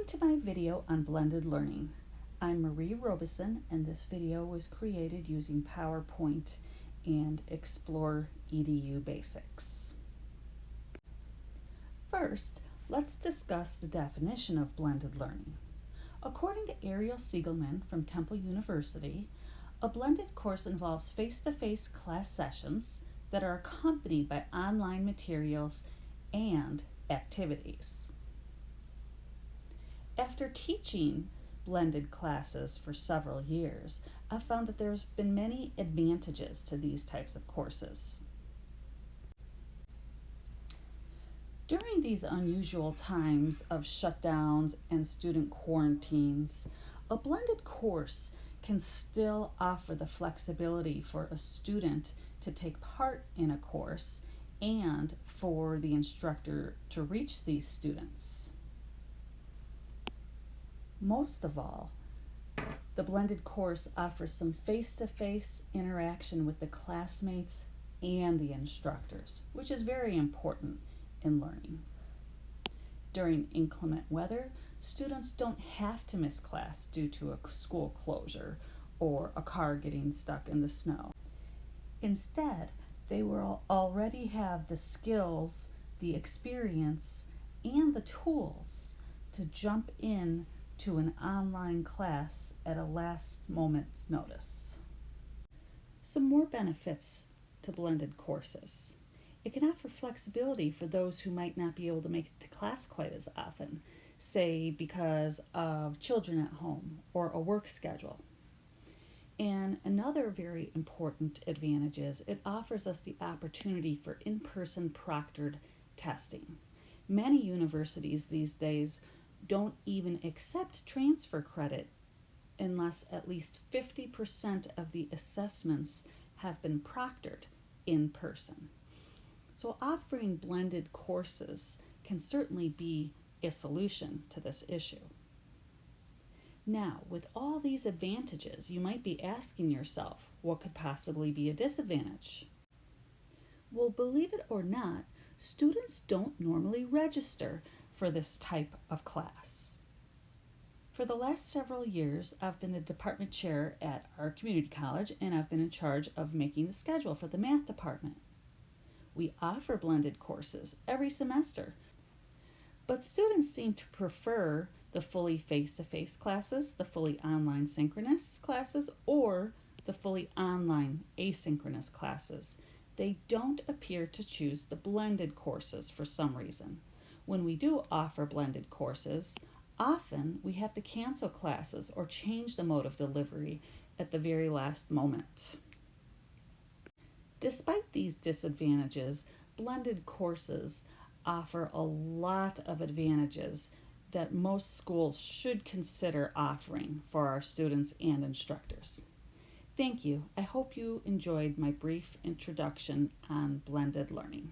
Welcome to my video on blended learning. I'm Marie Robeson, and this video was created using PowerPoint and Explore EDU Basics. First, let's discuss the definition of blended learning. According to Ariel Siegelman from Temple University, a blended course involves face-to-face class sessions that are accompanied by online materials and activities. After teaching blended classes for several years, I've found that there's been many advantages to these types of courses. During these unusual times of shutdowns and student quarantines, a blended course can still offer the flexibility for a student to take part in a course and for the instructor to reach these students. Most of all, the blended course offers some face-to-face interaction with the classmates and the instructors, which is very important in learning. During inclement weather, students don't have to miss class due to a school closure or a car getting stuck in the snow. Instead, they will already have the skills, the experience, and the tools to jump in to an online class at a last moment's notice. Some more benefits to blended courses. It can offer flexibility for those who might not be able to make it to class quite as often, say because of children at home or a work schedule. And another very important advantage is it offers us the opportunity for in-person proctored testing. Many universities these days don't even accept transfer credit unless at least 50% of the assessments have been proctored in person. So offering blended courses can certainly be a solution to this issue. Now, with all these advantages, you might be asking yourself, what could possibly be a disadvantage? Well, believe it or not, students don't normally register for this type of class. For the last several years, I've been the department chair at our community college, and I've been in charge of making the schedule for the math department. We offer blended courses every semester, but students seem to prefer the fully face-to-face classes, the fully online synchronous classes, or the fully online asynchronous classes. They don't appear to choose the blended courses for some reason. When we do offer blended courses, often we have to cancel classes or change the mode of delivery at the very last moment. Despite these disadvantages, blended courses offer a lot of advantages that most schools should consider offering for our students and instructors. Thank you. I hope you enjoyed my brief introduction on blended learning.